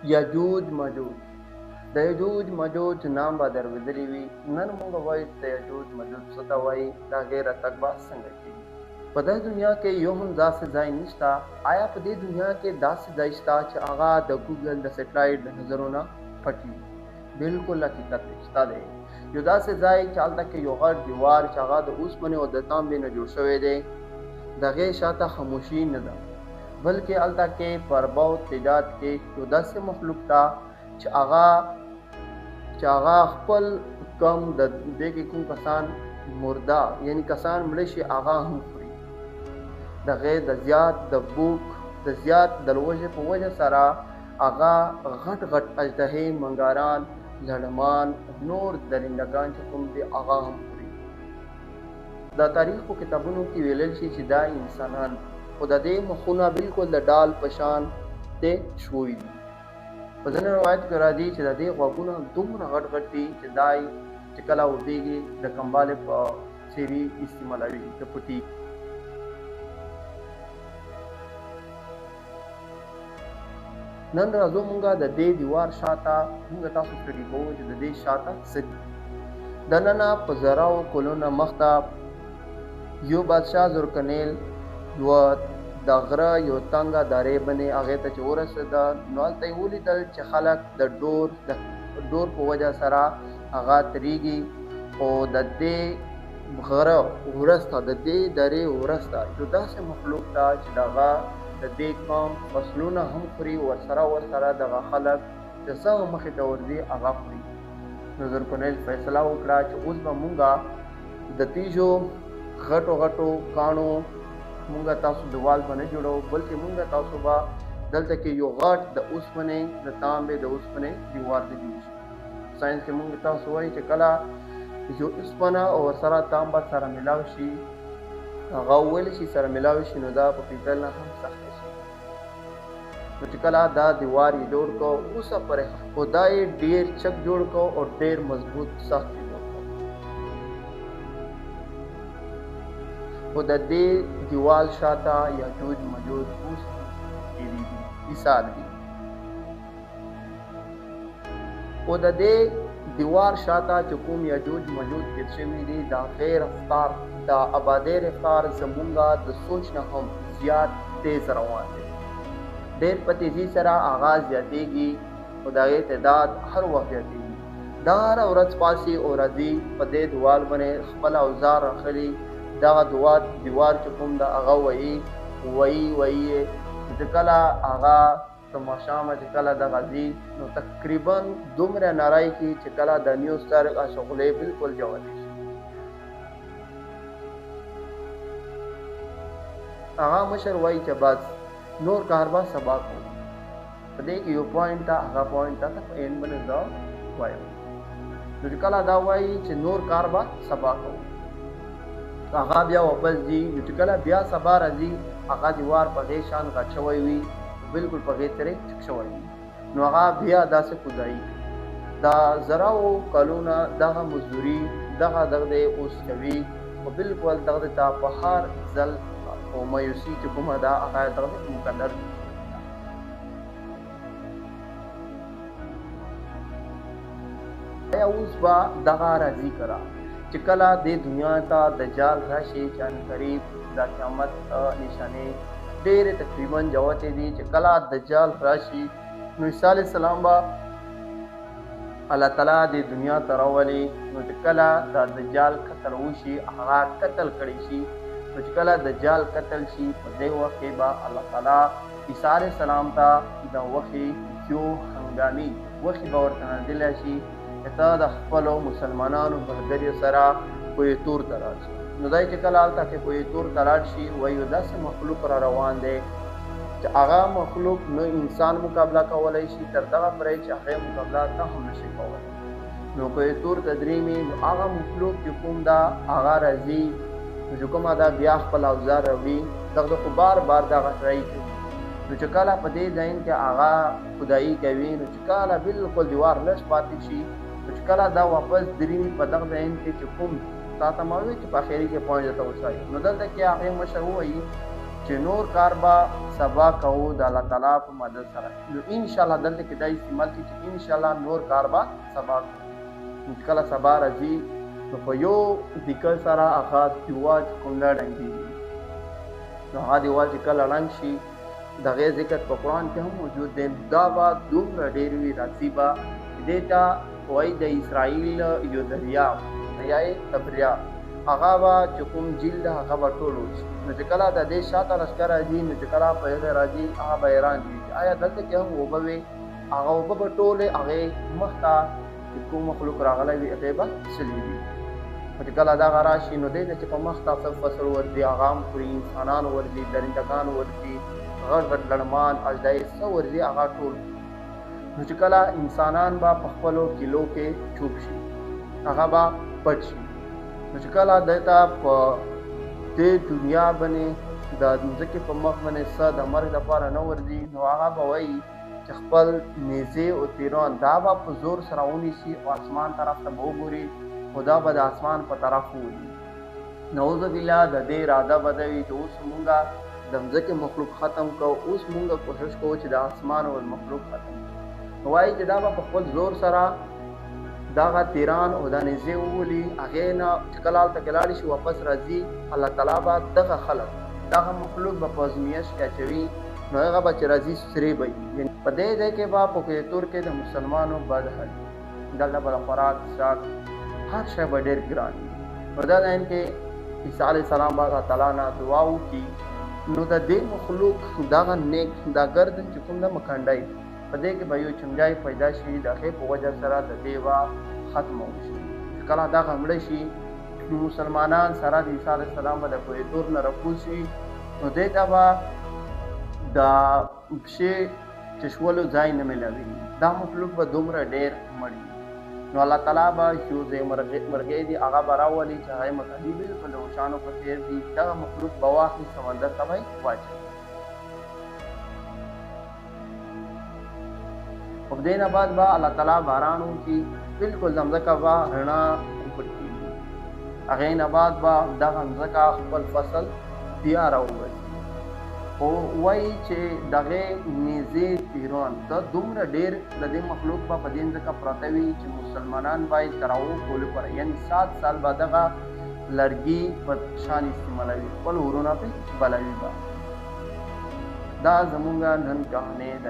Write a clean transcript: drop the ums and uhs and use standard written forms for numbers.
یجوج مجوج. د یجوج مجوج نام به درلودلی وي. نن موږ وایو د یجوج مجوج څه ته وایي، د هغې راتګ به څنګه کېږي. په دې دنیا کې یو هم داسې ځای نشته. آیا په دې دنیا کې داسې ځای شته چې هغه د ګوګل د سټلایټ د نظرو نه پټ وي؟ بالکل حقیقت شته دی. یو داسې ځای چې هلته کې یو غټ دیوار چې هغه د اوسپنې او د تانبې نه جوړ شوی دی، د هغې شاته خاموشي نه ده، بلکې هلته کې په ارباو تعداد کې یو داسې مخلوق ته چې هغه خپل کم د دې کې کوم کسان مرده یعنی کسان مړه شي هغه هم خوري. د هغې د زیات د بوک د زیات د لوږې په وجه سره هغه غټ غټ اژدهې، منګاران، لړمان، نور درندګان چې کوم دي هغه هم خوري. د تاریخ په کتابونو کې ویلل شي چې دا انسانان خو د دې مخونه بالکل د ډال په شان دی شوي دي. په ځینې روایت کې راځي چې د دې غوږونه دومره غټ غټ دي چې دای چې کله ودېږي د کمبالې په څېر یې استعمالوي د پټي. نن راځو مونږه د دې دیوار شاته مونږ تاسو سټډي کوو چې د دې شاته څه دي. دننه په زراو کلونه مخته یو بادشاه زرکنیل یوه د غره یو تنګه دارې بنې هغې ته چې ورسېده، نو هلته یې ولیدل چې خلک د ډور په وجه سره هغه تېرېږي. خو د دې غره وروسته د دې درې وروسته یو داسې مخلوق ته چې د هغه د دې قوم فصلونه هم خوري، ورسره دغه خلک چې څه مخې ته ورځي هغه خوري. نو زرکونیل فیصله وکړه چې اوس به مونږه د تیږو غټو غټو کاڼو مونږه تاسو دیوال به نه جوړو، بلکې مونږه تاسو به دلته کې یو غټ د اوسپنې د تانبې د اوسپنې دیوال ته جوړ شي. ساینس کې مونږ تاسو وایي چې کله یو اوسپنه او ورسره تانبه سره ملاو شي، هغه وویلی شي سره ملاو شي، نو دا په پیدل نه هم سخته شي. نو چې کله دا دیوار یې جوړ کو اوسه پرې خو دا یې ډېر چک جوړ کو او ډېر مضبوط سخت یې جوړ کو. خو د دې دیوال شاته یاجوج ماجوج اوس تېرېږي، ایثار دي. خو د دې دیوار شاته چې کوم یاجوج ماجوج تېر شوي دي، د هغې رفتار د ابادۍ رفتار زمونږه د سوچ نه هم زیات تیز روان دی. ډېر په تیزي سره هغه زیاتېږي او د هغې تعداد هر وخت زیاتېږي. دا هره ورځ پاسي او راځي په دې دیوال باندې خپل اوزار راخلي. دغه دیوار چې کوم د هغه وایي چې کله هغه د ماښامه چې کله دغه ځي نو تقریبا دومره نری کي چې کله د نیو سر شغلې بالکل جوړې شي. هغه مشر وایي چې بس نور کار به سبا کوو. په دې کې یو پوینټ ته هغه پوینټ ته په اینډ باندې دا وایم. نو چې کله دا وایي چې نور کار به سبا کوو، هغه بیا واپس ځي. نو چې کله بیا سبا راځي هغه دیوار په هغې شان غټ شوی وي، بالکل په هغې ترې چک شوی وي. نو هغه بیا داسې خدایي دا زراو کلونه دغه مزدوري دغه دی اوس کوي، خو بالکل دغه ته په هر ځل او مایوسي چې کومه ده هغه دغه مقدر دي. بیا اوس به دغه راځي کړه چې کله دې دنیا ته دجال راشي، چې قریب د قیامت نشانې ډېرې تقریبا جوتې دي. چې کله دجال راشي نو عیسی علیه السلام به الله تعالی دې دنیا ته راولي. نو چې کله دا دجال قتل وشي هغه قتل کړی شي، نو چې کله دجال قتل شي په دې وخت کې به الله تعالی عیسی علیه السلام ته د وحي یو هنګامي وحي به ورته نازله شي چې ته د خپلو مسلمانانو ملګریو سره کوی تور ته لاړ شي. نو دی چې کله هلته کې کوی تور ته لاړ شي وایي یو داسې مخلوق را روان دی چې هغه مخلوق نه انسان مقابله کولی شي، تر دغه پرې چې هغې مقابله ته هم نشي کولی. نو کوی تور ته درېمې نو هغه مخلوق چې کوم ده هغه راځي، نو چې کومه ده بیا خپل اوزار راوړي، دغه خو بار دغه ټرای کوي. نو چې کله په دې ځای کې هغه خدایي کوي، نو چې کله بالکل دیوار لږ پاتې شي، نو چې کله دا واپس درېږي په دغه ځای کې چې کوم تا ته ما وویل چې په اخري کې پوینټ ته وسایي. نو دلته کې هغې مشر ووایي چې چې نور کار به سبا کوو د الله تعالی په مدد سره. نو ان شاء الله دلته کې دا استعمال کی چې ان شاء الله نور کار به سبا کوو. کله سبا راځي نو په یو دیکل سره هغه دیوال کوم لړنګي، نو هغه دیوال چې کله لړنګ شي دغه ذکر په قرآن کې هم موجود دی. دا به دومره ډېر وي راځي به دې ته وایي د اسرائیل یو دریاب دریای تبریا، هغه به چې کوم جیل ده هغه به ټول وشي. نو چې کله د دې شاته لښکر راځي نو چې کله په هغې راځي هغه به حیران دي چې آیا دلته کې هم اوبه وې، هغه اوبه به ټولې هغې مخ ته چې کوم مخلوق راغلی وي هغې به سلي وي. نو چې کله دغه راشي نو دی چې په مخ ته څه فصل ورځي هغه هم خوري، انسانان ورځي، درندګان ورځي، غټ غټ لړمان اژدهې څه ورځي هغه ټول. نو چې کله انسانان به په خپلو کیلو کې چوپ شي هغه به پټ شي. نو چې کله دلته په دې دنیا باندې د ځمکې په مخ باندې څه د مرګ لپاره نه ورځي نو هغه به وایي چې خپل نیزې او تیران دا به په زور سره ونیسي او اسمان طرف ته به وګوري، خو دا به د اسمان په طرف وولي. نعوذ بالله د دې اراده به دا وي چې اوس مونږه د ځمکې مخلوق ختم کوو، اوس مونږه کوشش کوو چې د اسمان او مخلوق ختم کړو. نو وایي چې دا به په خپل زور سره دغه تیران او د نیزې وولي، هغې نه چې کله هلته کې لاړې شي واپس راځي الله تعالی به دغه خلک دغه مخلوق به په ازمیښت کې اچوي. نو هغه به چې راځي سرې به وي. په دې ځای کې به په کلتور کې د مسلمانو بد حال دلته به د خوراک څښاک هر شی به ډېر ګران وي. نو دا ځای کې عیسی علیه السلام به الله تعالی نه دعا وکړي نو د دې مخلوق دغه نیک دا ګردن چې کوم د مکنډی په دې کې به یو چنګای پیدا شي، د هغې په وجه سره د دې به ختمه وشي. چې کله دغه مړه شي نو مسلمانان سره د عیسی علیه السلام به د کوهتور نه راکوز شي، نو دې ته به د پښې چشولو ځای نه میلاوي. دا مخلوق به دومره ډېر مړي. نو الله تعالی به یو ځای مرغۍ دي هغه به راولي چې هغې مکلي بالکل د اوښانو په څېر دي، دغه مخلوق به واخلي سمندر ته به یې واچوي. او دې نه بعد به الله تعالی باران وکړي، بالکل ځمکه به رڼا پټ کېږي. هغې نه بعد به دغه ځمکه خپل فصل بیا راوباسي. خو وایي چې دغې نیزې تیران دا دومره ډېر د دې مخلوق به په دې ځمکه پراته وي چې مسلمانان به یې تر هغو پورې لپاره یعنې 7 سال به دغه لرګي په شان استعمالوي، خپل ورونه پرې بلوي به. دا زمونږ نن کهانۍ د